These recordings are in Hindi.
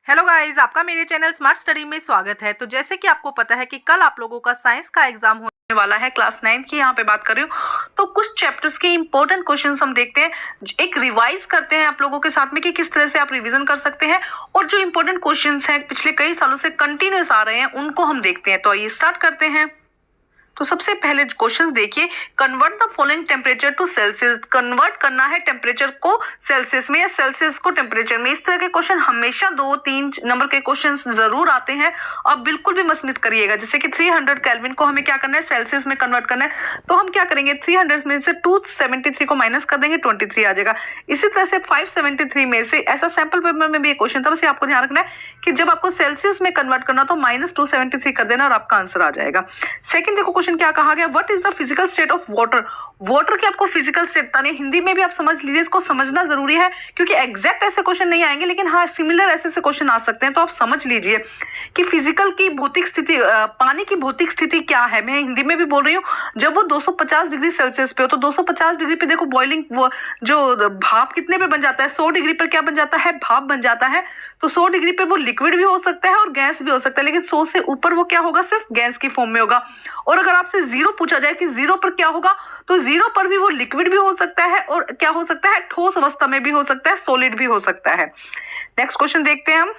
हेलो गाइस, आपका मेरे चैनल स्मार्ट स्टडी में स्वागत है। तो जैसे कि आपको पता है कि कल आप लोगों का साइंस का एग्जाम होने वाला है, क्लास 9 की यहाँ पे बात कर रही हूँ। तो कुछ चैप्टर्स के इंपॉर्टेंट क्वेश्चंस हम देखते हैं, एक रिवाइज करते हैं आप लोगों के साथ में कि किस तरह से आप रिवीजन कर सकते हैं, और जो इंपॉर्टेंट क्वेश्चंस हैं पिछले कई सालों से कंटिन्यूस आ रहे हैं उनको हम देखते हैं। तो आइए स्टार्ट करते हैं। तो सबसे पहले क्वेश्चन देखिए, convert the following temperature to Celsius. Convert करना है टेम्परेचर को सेल्सियस में या सेल्सियस को टेम्परेचर में। इस तरह के क्वेश्चन हमेशा 2-3 नंबर के क्वेश्चन जरूर आते हैं, आप बिल्कुल भी मत मिस करिएगा। जैसे कि 300 केल्विन को हमें क्या करना है, सेल्सियस में कन्वर्ट करना है। तो हम क्या करेंगे, 300 में से 273 को माइनस कर देंगे, 23 आ जाएगा। इसी तरह से 573 में से, ऐसा सैंपल पेपर में भी एक क्वेश्चन था, बस आपको ध्यान रखना है कि जब आपको सेल्सियस में कन्वर्ट करना तो -273 कर देना और आपका आंसर आ जाएगा। सेकंड देखो क्वेश्चन क्या कहा गया, what is the physical state of water. Water की आपको फिजिकल स्टेट बतानी है, हिंदी में भी आप समझ लीजिए, इसको समझना जरूरी है क्योंकि एग्जैक्ट ऐसे क्वेश्चन नहीं आएंगे, लेकिन हाँ सिमिलर ऐसे क्वेश्चन आ सकते हैं। तो आप समझ लीजिए कि फिजिकल की भौतिक स्थिति, पानी की भौतिक स्थिति क्या है। मैं हिंदी में भी बोल रही हूँ, जब वो 250 डिग्री सेल्सियस पे हो तो 250 डिग्री पे देखो बॉइलिंग, वो जो भाप कितने पे बन जाता है, 100 डिग्री पर क्या बन जाता है, भाप बन जाता है। तो 100 डिग्री पे वो लिक्विड भी हो सकता है और गैस भी हो सकता है, लेकिन 100 से ऊपर वो क्या होगा, सिर्फ गैस की फॉर्म में होगा। और अगर आपसे जीरो पूछा जाए कि जीरो पर क्या होगा, तो जीरो पर भी वो लिक्विड भी हो सकता है और क्या हो सकता है, ठोस अवस्था में भी हो सकता है, सॉलिड भी हो सकता है। नेक्स्ट क्वेश्चन देखते हैं हम।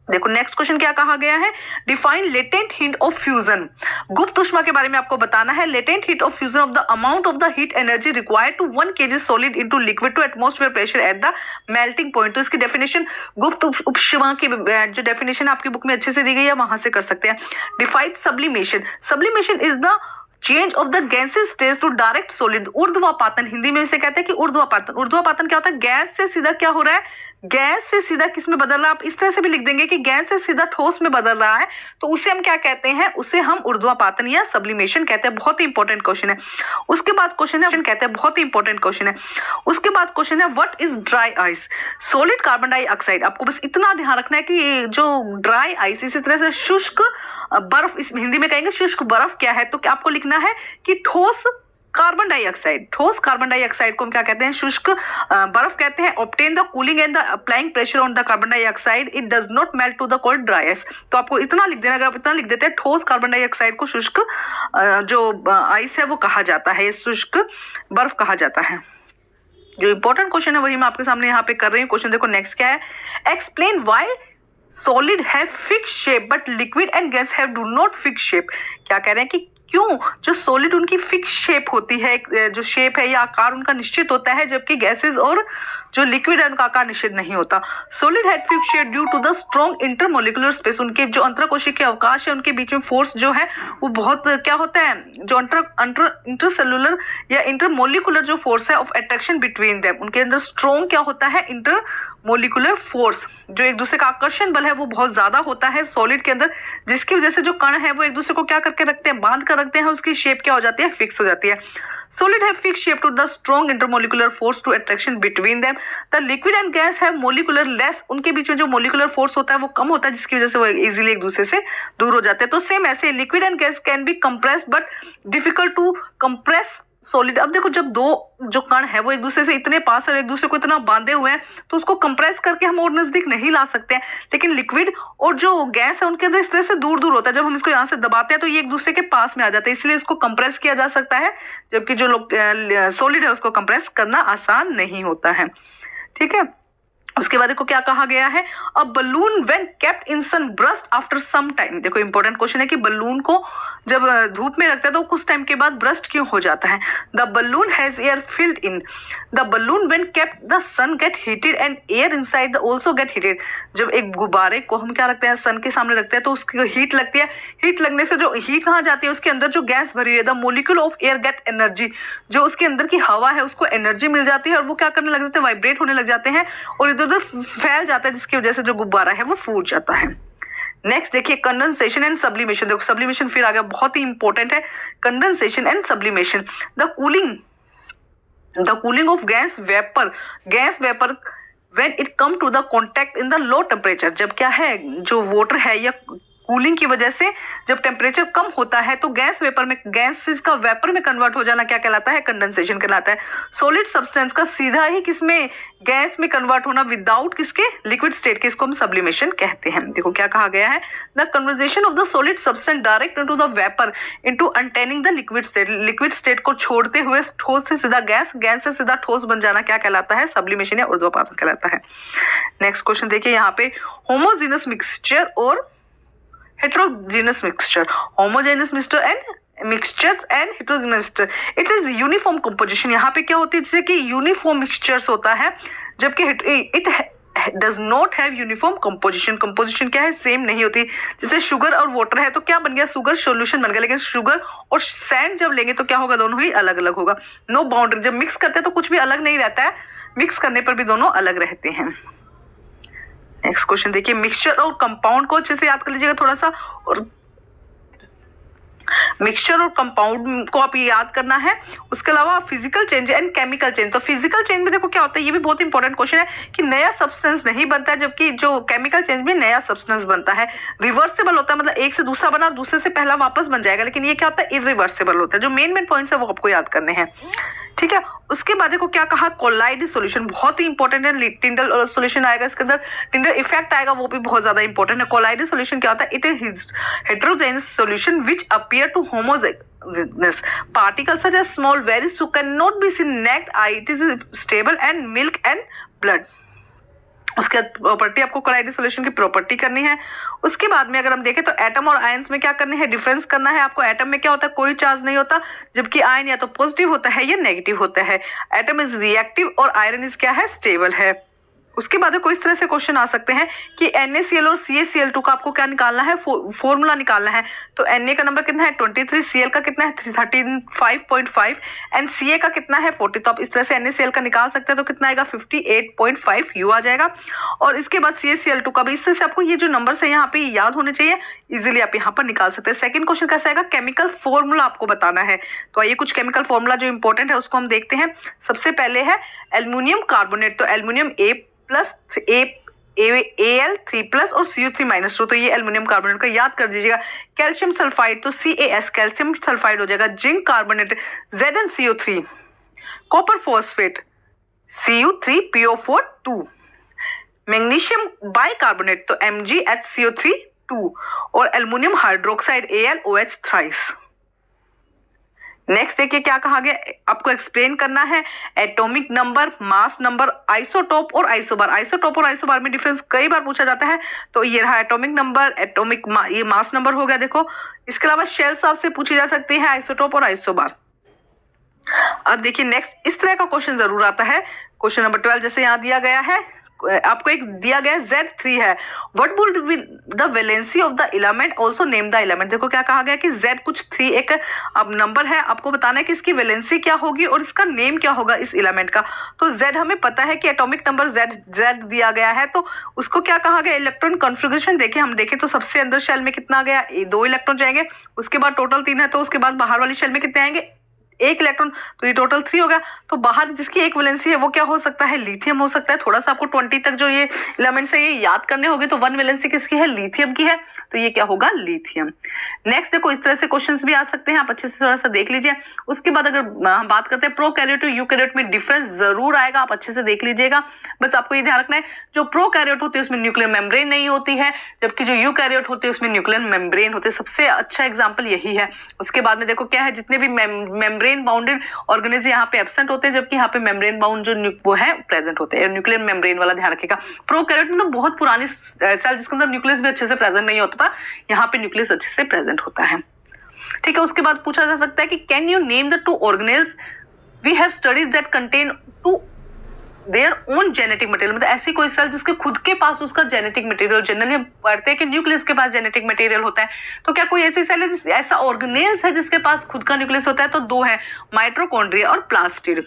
देखो नेक्स्ट क्वेश्चन क्या कहा गया है, define latent heat of fusion. गुप्त ऊष्मा के बारे में आपको बताना है। Latent heat of fusion of the amount of the heat energy required to 1 kg solid into liquid to atmosphere pressure at the melting point. तो इसकी डेफिनेशन, गुप्त ऊष्मा की जो डेफिनेशन आपकी बुक में अच्छे से दी गई है वहां से कर सकते हैं। Define sublimation. Sublimation is the change of the gases stage to direct solid. ऊर्ध्वापातन, हिंदी में इसे कहते हैं कि ऊर्ध्वापातन। ऊर्ध्वापातन क्या होता है, गैस से सीधा क्या हो रहा है, गैस से सीधा किस में बदल रहा है। आप इस तरह से भी लिख देंगे कि गैस से सीधा ठोस में बदल रहा है, तो उसे हम क्या कहते हैं, उसे हम ऊर्ध्वापातन या सब्लिमेशन कहते हैं। बहुत ही इंपॉर्टेंट क्वेश्चन है। उसके बाद क्वेश्चन है, कहते हैं बहुत ही इंपॉर्टेंट क्वेश्चन है। उसके बाद क्वेश्चन है, what is dry ice. Solid carbon dioxide. आपको बस इतना ध्यान रखना है कि जो ड्राई आइस, इसी तरह से शुष्क बर्फ, इस हिंदी में कहेंगे शुष्क बर्फ क्या है, तो क्या आपको लिखना है कि ठोस कार्बन डाइऑक्साइड। ठोस कार्बन डाइऑक्साइड को हम क्या कहते हैं, शुष्क बर्फ कहते हैं। Obtain the cooling and the applying pressure on the carbon dioxide, it does not melt to the cold dry ice. तो आपको इतना लिख देना, अगर आप इतना लिख देते हैं, ठोस कार्बन डाइऑक्साइड को शुष्क जो आइस है वो कहा जाता है, शुष्क बर्फ कहा जाता है। जो इंपॉर्टेंट क्वेश्चन है वही मैं आपके सामने यहाँ पे कर रही हूँ। क्वेश्चन देखो नेक्स्ट क्या है, explain why solid have fix shape but liquid and guys have do not fix shape. क्या कह रहे हैं कि क्यों जो सॉलिड उनकी फिक्स शेप होती है, जो शेप है या आकार उनका निश्चित होता है, जबकि गैसेस और जो लिक्विड है उनका आकार निश्चित नहीं होता। Solid had fix shape due to the strong intermolecular space. उनके जो अंतरकोशिकीय अवकाश है, उनके बीच में फोर्स जो है वो बहुत क्या होता है, जो इंटरसेलुलर या इंटरमोलिकुलर जो फोर्स है ऑफ अट्रैक्शन बिटवीन देम, उनके अंदर स्ट्रॉन्ग क्या होता है, इंटरमोलिकुलर फोर्स, जो एक दूसरे का आकर्षण बल है वो बहुत ज्यादा होता है सॉलिड के अंदर, जिसकी वजह से जो कण है वो एक दूसरे को क्या करके रखते हैं, बांध कर रखते हैं, उसकी शेप क्या हो जाती है, फिक्स हो जाती है। Solid have fixed shape to the strong intermolecular force to attraction between them. The liquid and gas have molecular less. उनके बीच में जो molecular force होता है वो कम होता है, जिसकी वजह से वो easily एक दूसरे से दूर हो जाते हैं। तो सेम ऐसे liquid and gas can be compressed but difficult to compress solid. अब देखो जब दो जो कण है वो एक दूसरे से इतने पास और एक दूसरे को इतना बांधे हुए हैं, तो उसको कंप्रेस करके हम और नजदीक नहीं ला सकते हैं। लेकिन लिक्विड और जो गैस है उनके अंदर इस तरह से दूर दूर होता है, जब हम इसको यहाँ से दबाते हैं तो ये एक दूसरे के पास में आ जाते हैं, इसलिए इसको कंप्रेस किया जा सकता है, जबकि जो सॉलिड है उसको कंप्रेस करना आसान नहीं होता है। ठीक है, उसके बाद देखो क्या कहा गया है, a balloon when kept in sun burst after some time. देखो इंपॉर्टेंट क्वेश्चन है कि बलून को जब धूप में रखते हैं तो कुछ टाइम के बाद ब्रस्ट क्यों हो जाता है। The balloon has air filled in the balloon when kept the sun get heated and air inside also get heated. जब एक गुब्बारे को हम क्या रखते हैं, सन के सामने रखते हैं, तो उसकी हीट लगती है, हीट लगने से जो हीट कहाँ जाती है, उसके अंदर जो गैस भरी है, the molecule of air get energy, जो उसके अंदर की हवा है उसको एनर्जी मिल जाती है और वो क्या करने लग जाते हैं, वाइब्रेट होने लग जाते हैं और इधर उधर फैल जाता है, जिसकी वजह से जो गुब्बारा है वो फूट जाता है। नेक्स्ट देखिए, कंडेंसेशन एंड सब्लिमेशन। देखो सब्लिमेशन फिर आ गया, बहुत ही इंपॉर्टेंट है। Condensation and sublimation, the cooling of gas vapour when it come to the contact in the low temperature. जब क्या है, जो वाटर है या कूलिंग की वजह से जब टेम्परेचर कम होता है तो गैस का वेपर में कन्वर्ट हो जाना क्या कहलाता है? कंडेंसेशन कहलाता है। सॉलिड सब्सटेंस का सीधा ही किसमें? गैस में कन्वर्ट होना विदाउट किसके? लिक्विड स्टेट के, इसको हम सब्लिमेशन कहते हैं। देखो क्या कहा गया है, the conversation of the solid substance direct into the vapour into attaining the liquid state को छोड़ते हुए ठोस से सीधा गैस से सीधा ठोस बन जाना क्या कहलाता है? सब्लिमेशन या ऊर्ध्वपातन कहलाता है। नेक्स्ट क्वेश्चन देखिए यहाँ पे, होमोजेनस मिक्सचर और heterogeneous mixture, homogeneous mixture and mixtures and heterogeneous mixture, it is uniform composition। यहाँ पे क्या होती है? जैसे कि यूनिफॉर्म मिक्सचर्स होता है, जबकि it does not have uniform composition. Composition क्या है? सेम नहीं होती। जैसे शुगर और वाटर है तो क्या बन गया? शुगर सॉल्यूशन बन गया, लेकिन शुगर और सैंड जब लेंगे तो क्या होगा? दोनों ही अलग अलग होगा। नो बाउंड्री, जब मिक्स करते हैं तो कुछ भी अलग नहीं रहता है, मिक्स करने पर भी दोनों अलग रहते हैं। नेक्स्ट क्वेश्चन देखिए, मिक्सचर और कंपाउंड को अच्छे से याद कर लीजिएगा थोड़ा सा, और मिक्सचर और कंपाउंड को आप याद करना है। उसके अलावा physical change and chemical change, तो फिजिकल चेंज में देखो क्या होता है, ये भी बहुत इंपॉर्टेंट क्वेश्चन है कि नया सब्सटेंस नहीं बनता है, जबकि जो केमिकल चेंज में नया सब्सटेंस बनता है। रिवर्सेबल होता है, मतलब एक से दूसरा बना और दूसरे से पहला वापस बन जाएगा, लेकिन ये क्या होता है? इरिवर्सेबल होता है। जो मेन पॉइंट्स है वो आपको याद करने हैं, ठीक है। उसके बाद देखो क्या कहा, कोलाइड सॉल्यूशन बहुत ही इंपॉर्टेंट है। टिंडल सॉल्यूशन आएगा, इसके अंदर टिंडल इफेक्ट आएगा, वो भी बहुत ज्यादा इंपॉर्टेंट है। कोलाइड सॉल्यूशन क्या होता है? It is heterogeneous solution which appear to homogeneous particles such as small varies who cannot be seen naked eye. It is stable and milk and blood. उसके प्रॉपर्टी आपको कोलाइड सॉल्यूशन की प्रॉपर्टी करनी है। उसके बाद में अगर हम देखें तो एटम और आयंस में क्या करनी है? डिफरेंस करना है आपको। एटम में क्या होता है? कोई चार्ज नहीं होता, जबकि आयन या तो पॉजिटिव होता है या नेगेटिव होता है। एटम इज रिएक्टिव और आयरन इज क्या है? स्टेबल है। उसके बाद कोई इस तरह से क्वेश्चन आ सकते हैं कि NaCl और CaCl2 का आपको क्या निकालना है? फॉर्मूला निकालना है। तो Na का नंबर कितना है? 23, Cl का कितना है? 35.5 एंड Ca का कितना है? 40। तो आप इस तरह से NaCl का निकाल सकते हैं, तो कितना आएगा? 58.5 U आ जाएगा। और इसके बाद CaCl2 का भी इस तरह से आपको ये जो नंबर है यहाँ पे याद होने चाहिए, इजिली आप यहाँ पर निकाल सकते हैं। सेकंड क्वेश्चन कैसा आएगा? केमिकल फॉर्मूला आपको बताना है। तो आइए कुछ केमिकल फॉर्मूला जो इंपॉर्टेंट है उसको हम देखते हैं। सबसे पहले है एल्युमिनियम कार्बोनेट, तो एल्युमिनियम A+ Al3+ और Cu3-2, तो ये एल्युमिनियम कार्बोनेट का याद कर दीजिएगा। कैल्शियम सल्फाइड तो CaS कैल्शियम सल्फाइड हो जाएगा। Zinc carbonate ZnCO3। Copper phosphate Cu3PO4 2। Magnesium bicarbonate तो MgHCO3 2 और aluminium hydroxide AlOH thrice. Next देखिए क्या कहा गया, आपको एक्सप्लेन करना है atomic number, mass number, isotope और आइसोबार। आइसोटोप और आइसोबार में डिफरेंस कई बार पूछा जाता है, तो ये रहा एटॉमिक नंबर, ये मास नंबर हो गया। देखो इसके अलावा शेल साफ से पूछी जा सकती है आइसोटोप और आइसोबार। अब देखिए नेक्स्ट इस तरह का क्वेश्चन जरूर आता है। क्वेश्चन नंबर 12 जैसे यहाँ दिया गया है, आपको एक दिया गया Z3 है। What would be the valency of the element, also name the element. देखो क्या कहा गया कि Z कुछ 3 एक अब नंबर है, आपको बताना है कि इसकी वैलेंसी क्या होगी और इसका नेम क्या होगा इस एलिमेंट का। तो Z हमें पता है कि एटॉमिक नंबर Z दिया गया है, तो उसको क्या कहा गया? इलेक्ट्रॉन कॉन्फ़िगरेशन देखें, हम देखें तो सबसे अंदर शेल में कितना गया? 2 इलेक्ट्रॉन जाएंगे। उसके बाद टोटल 3 है, तो उसके बाद बाहर वाली शेल में कितने आएंगे? 1 इलेक्ट्रॉन, तो ये टोटल 3 हो गया। तो बाहर जिसकी एक वैलेंसी है वो क्या हो सकता है? लिथियम हो सकता है। थोड़ा सा आपको 20 तक जो ये एलिमेंट्स है ये याद करने होंगे। तो 1 वैलेंसी किसकी है? लिथियम की है, तो ये क्या होगा? लिथियम। नेक्स्ट देखो इस तरह से क्वेश्चंस भी आ सकते हैं, आप अच्छे से थोड़ा सा देख लीजिए। उसके बाद अगर हम बात करते हैं प्रोकैरियोट और यूकैरियोट में डिफरेंस जरूर आएगा, आप अच्छे से देख लीजिएगा। बस आपको ये ध्यान रखना है, जो प्रोकैरियोट होती है उसमें न्यूक्लियर मेम्ब्रेन नहीं होती है, जबकि जो यूकैरियोट होती है उसमें न्यूक्लियर मेम्ब्रेन होते हैं। सबसे अच्छा एग्जाम्पल यही है। उसके बाद में देखो क्या है, जितने भी मेम्ब्रेन बाउंडेड ऑर्गेनिज्म यहाँ पे एब्सेंट होते हैं, जबकि यहाँ पे मेम्ब्रेन बाउंड जो वो है प्रेजेंट होते हैं। न्यूक्लियर मेम्ब्रेन वाला ध्यान रखिएगा। प्रोकैरियोट में तो बहुत पुरानी सेल जिसके अंदर न्यूक्लियस भी अच्छे से प्रेजेंट नहीं होता था, यहाँ पे न्यूक्लियस अच्छे से प्रेजेंट होता है, ठीक है। उसके बाद पूछा जा सकता है कि can you name the 2 organelles we have studies that contain 2 their own genetic material. मतलब ऐसी कोई सेल जिसके खुद के पास उसका जेनेटिक मटेरियल, जनरली हम पढ़ते हैं कि न्यूक्लियस के पास जेनेटिक मटेरियल होता है, तो क्या कोई ऐसी सेल है ऐसा ऑर्गेनेल्स है जिसके पास खुद का न्यूक्लियस होता है? तो 2 है, माइटोकॉन्ड्रिया और प्लास्टिड।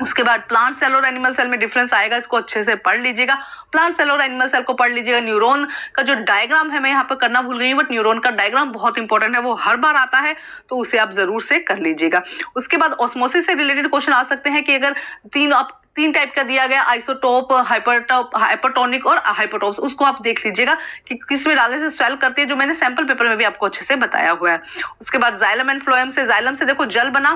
उसके बाद प्लांट सेल और एनिमल सेल में डिफरेंस आएगा, इसको अच्छे से पढ़ लीजिएगा। प्लांट सेल और एनिमल सेल को पढ़ लीजिएगा। न्यूरॉन का जो डायग्राम है मैं यहाँ पे करना भूल गई हूँ, बट न्यूरॉन का डायग्राम बहुत इंपॉर्टेंट है, वो हर बार आता है, तो उसे आप जरूर से कर लीजिएगा। उसके बाद ऑस्मोसिस से रिलेटेड क्वेश्चन आ सकते हैं कि अगर तीन टाइप का दिया गया, आइसोटोप, हाइपरटोनिक और हाइपोटोप्स। उसको आप देख लीजिएगा कि किस में डालने से स्वेल करती है, जो मैंने सैंपल पेपर में भी आपको अच्छे से बताया हुआ है। उसके बाद जाइलम एंड फ्लोएम से, जाइलम से देखो जल बना,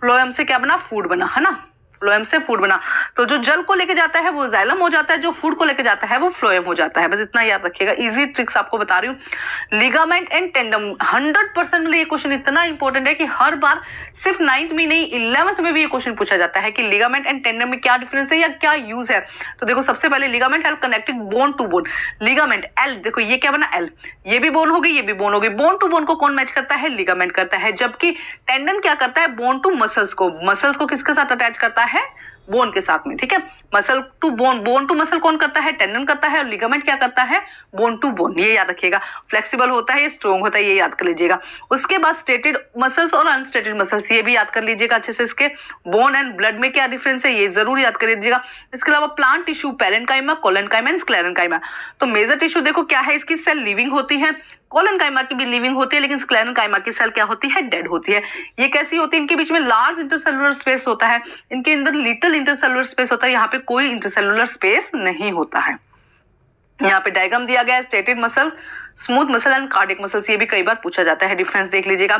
फ्लोएम से क्या बना, फूड बना, है ना, फ्लोएम से फूड बना। तो जो जल को लेके जाता है वो जाइलम हो जाता है, जो फूड को लेके जाता है वो फ्लोएम हो जाता है। बस इतना याद रखिएगा, इजी ट्रिक्स आपको बता रही हूँ। लिगामेंट एंड टेंडम 100% में ये क्वेश्चन इतना इंपॉर्टेंट है कि हर बार सिर्फ 9th में नहीं 11th में भी ये क्वेश्चन पूछा जाता है कि लिगामेंट एंड टेंडम में क्या डिफरेंस है या क्या यूज है। तो देखो सबसे पहले ligament help connected bone to bone. Ligament L, देखो ये क्या बना, एल, ये भी बोन हो गई, ये भी बोन हो गई। बोन टू बोन को कौन मैच करता है, लिगामेंट करता है। जबकि टेंडन क्या करता है, बोन टू मसल्स को, मसल्स को किसके साथ अटैच करता है, बोन के साथ में, ठीक है। Muscle to bone, bone to muscle कौन करता है, टेंडन करता है, और लिगामेंट क्या करता है, बोन टू बोन। ये याद रखिएगा, फ्लेक्सिबल होता है, स्ट्रॉन्ग होता है, ये याद कर लीजिएगा। उसके बाद स्टेटेड मसल्स और अनस्टेटेड मसल्स, ये भी याद कर लीजिएगा अच्छे से। इसके बोन एंड ब्लड में क्या डिफरेंस है, ये जरूर याद कर लीजिएगा। इसके अलावा plant tissue, parenchyma, collenchyma and sclerenchyma. तो मेजर टिश्यू देखो क्या है, इसकी सेल लिविंग होती है, कोलेनकाइमा की भी लिविंग होती है, लेकिन स्क्लेरेन्काइमा की सेल क्या होती है, डेड होती है। ये कैसी होती है, इनके बीच में लार्ज इंटरसेलुलर स्पेस होता है, इनके अंदर लिटिल इंटरसेलुलर स्पेस होता है, यहाँ पे कोई इंटरसेलुलर स्पेस नहीं होता है। यहाँ पे डायग्राम दिया गया है, stated muscle, smooth muscle and cardiac muscles, ये भी कई बार पूछा जाता है, डिफरेंस देख लीजिएगा।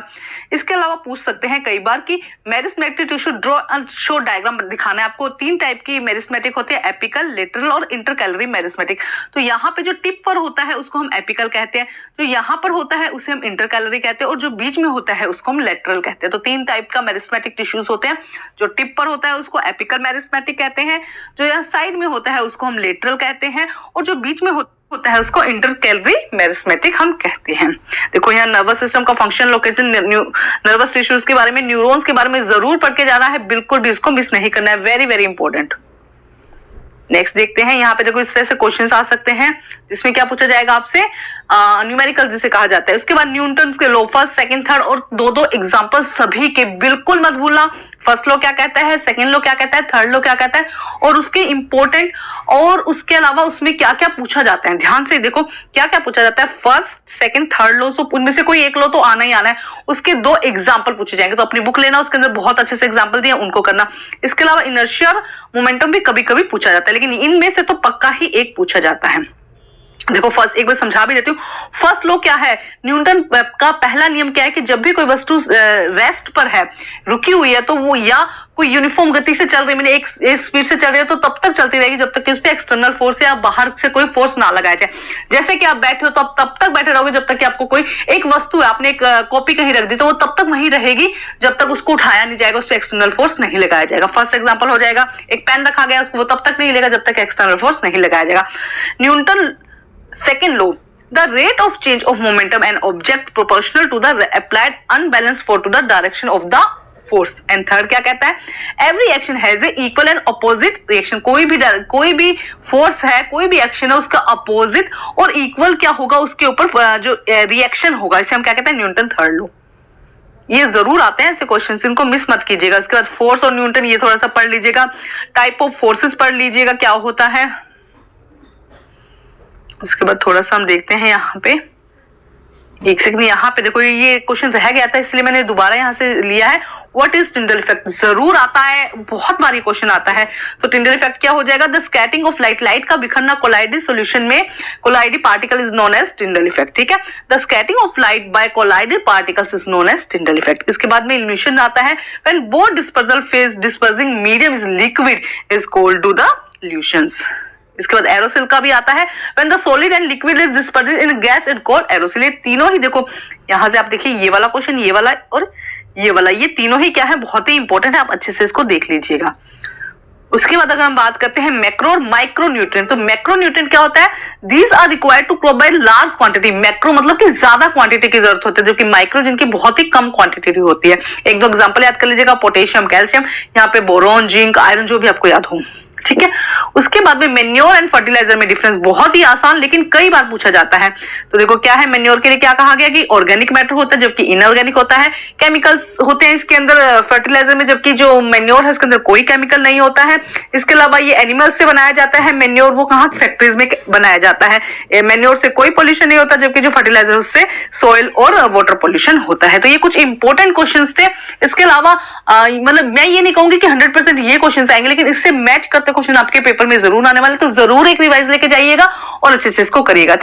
इसके अलावा पूछ सकते हैं कई बार कि meristematic tissue draw and show diagram दिखाना है आपको। तीन टाइप की मेरिस्मेटिक होती है, एपिकल, लेटरल और इंटरकैलरी मेरिस्मेटिक। तो यहाँ पे जो टिप पर होता है उसको हम एपिकल कहते हैं, जो यहाँ पर होता है उसे हम इंटरकैलरी कहते हैं, और जो बीच में होता है उसको हम लेटरल कहते हैं। तो तीन टाइप का मेरिस्मेटिक टिश्यूज होते हैं, जो टिप पर होता है उसको एपिकल मेरिस्मेटिक कहते हैं, जो यहाँ साइड में होता है उसको हम लेटरल कहते हैं, और जो बीच में होता है उसको इंटरकैलरी मेरिस्मेटिक हम कहते हैं। देखो यहाँ नर्वस सिस्टम का फंक्शन, लोकेशन, नर्वस टिश्यूज के बारे में, न्यूरॉन्स के बारे में जरूर पढ़ के जाना है, बिल्कुल भी इसको मिस नहीं करना है, वेरी वेरी इंपॉर्टेंट। नेक्स्ट देखते हैं, यहाँ पे देखो इस तरह से क्वेश्चंस आ सकते हैं जिसमें क्या पूछा जाएगा आपसे, न्यूमेरिकल जिसे कहा जाता है। उसके बाद न्यूटन के लॉ, फर्स्ट सेकंड थर्ड और दो एग्जांपल सभी के बिल्कुल मत भूलना। फर्स्ट लॉ क्या कहता है, सेकंड लॉ क्या कहता है, थर्ड लॉ क्या कहता है, और उसके इंपॉर्टेंट, और उसके अलावा उसमें क्या क्या पूछा जाता है, ध्यान से देखो क्या क्या पूछा जाता है। फर्स्ट सेकंड थर्ड लॉ, तो उनमें से कोई एक लॉ तो आना ही आना है, उसके दो एग्जाम्पल पूछे जाएंगे, तो अपनी बुक लेना, उसके अंदर बहुत अच्छे से एग्जाम्पल दिए, उनको करना। इसके अलावा इनर्शिया और मोमेंटम भी कभी कभी पूछा जाता है, लेकिन इनमें से तो पक्का ही एक पूछा जाता है। देखो फर्स्ट एक बार समझा भी देती हूँ। फर्स्ट लॉ क्या है, न्यूटन का पहला नियम क्या है कि जब भी कोई वस्तु रेस्ट पर है, रुकी हुई है, तो वो या कोई यूनिफॉर्म गति से चल रही है, मैंने एक स्पीड से चल रही है, तो तब तक चलती रहेगी जब तक कि उस पर एक्सटर्नल फोर्स या बाहर से कोई फोर्स ना लगाया जाए। जैसे कि आप बैठे हो तो आप तब तक बैठे रहोगे जब तक कि आपको कोई एक वस्तु है, आपने एक कॉपी कहीं रख दी, तो वो तब तक वहीं रहेगी जब तक उसको उठाया नहीं जाएगा, उस पर एक्सटर्नल फोर्स नहीं लगाया जाएगा। फर्स्ट एग्जाम्पल हो जाएगा, एक पेन रखा गया, उसको वो तब तक नहीं लेगा जब तक एक्सटर्नल फोर्स नहीं लगाया जाएगा। Newton second law, the rate of change of momentum and object proportional to the applied unbalanced force to the direction of the force. And third क्या कहता है, every action has a equal and opposite reaction. कोई भी फोर्स है, कोई भी एक्शन है, उसका अपोजिट और इक्वल क्या होगा, उसके ऊपर जो रिएक्शन होगा, इसे हम क्या कहते हैं, न्यूटन थर्ड लॉ। ये जरूर आते हैं ऐसे क्वेश्चंस, इनको मिस मत कीजिएगा। इसके बाद फोर्स और न्यूटन ये थोड़ा सा पढ़ लीजिएगा, टाइप ऑफ फोर्सेस पढ़ लीजिएगा क्या होता है। उसके बाद थोड़ा सा हम देखते हैं यहाँ पे, एक सेकंड, यहाँ पे देखो ये क्वेश्चन रह गया था इसलिए मैंने दोबारा यहाँ से लिया है। व्हाट इज टिंडल इफेक्ट, जरूर आता है, बहुत बार ये क्वेश्चन आता है। तो टिंडल इफेक्ट क्या हो जाएगा, the scattering of light, light का बिखरना कोलाइडी सॉल्यूशन में, colloidal particle is known as Tyndall effect, ठीक है। The scattering of light by colloidal particles is known as Tyndall effect. इसके बाद में इल्यूमिनेशन आता है, when both dispersal phase dispersing medium is liquid is called to the illusions. इसके बाद एरोसिल का भी आता है, when the solid and liquid is dispersed in gas it called aerosol। ये तीनों ही देखो, यहां से आप देखिए ये वाला क्वेश्चन, ये वाला और ये वाला, ये तीनों ही क्या है, बहुत ही इंपॉर्टेंट है, आप अच्छे से इसको देख लीजिएगा। उसके बाद अगर हम बात करते हैं मैक्रो और माइक्रो न्यूट्रिएंट, तो मैक्रो न्यूट्रिएंट क्या होता है, these are required to provide large quantity. Macro मतलब कि ज्यादा क्वांटिटी की जरूरत होती है, जबकि माइक्रो जिनकी बहुत ही कम क्वांटिटी होती है। एक दो एग्जांपल याद कर लीजिएगा, पोटेशियम, कैल्शियम, यहाँ पे बोरोन, जिंक, आयरन, जो भी आपको याद हो, ठीक है। उसके बाद में मेन्योर एंड फर्टिलाइजर में डिफरेंस बहुत ही आसान लेकिन कई बार पूछा जाता है। तो देखो क्या है, मेन्योर के लिए क्या कहा गया कि ऑर्गेनिक मैटर होता है जबकि इनऑर्गेनिक होता है, केमिकल्स होते हैं इसके अंदर फर्टिलाइजर में, जबकि जो मेन्योर है उसके अंदर कोई केमिकल नहीं होता है। इसके अलावा ये एनिमल से बनाया जाता है मेन्योर, वो कहाँ फैक्ट्रीज में बनाया जाता है। मेन्योर से कोई पोल्यूशन नहीं होता जबकि जो फर्टिलाइजर उससे सॉइल और वाटर पोल्यूशन होता है। तो ये कुछ इंपॉर्टेंट क्वेश्चंस थे। इसके अलावा मतलब मैं ये नहीं कहूंगी कि 100% ये क्वेश्चंस आएंगे, लेकिन इससे मैच करते क्वेश्चन आपके पेपर में जरूर आने वाले, तो जरूर एक रिवाइज लेके जाइएगा और अच्छे से इसको करिएगा।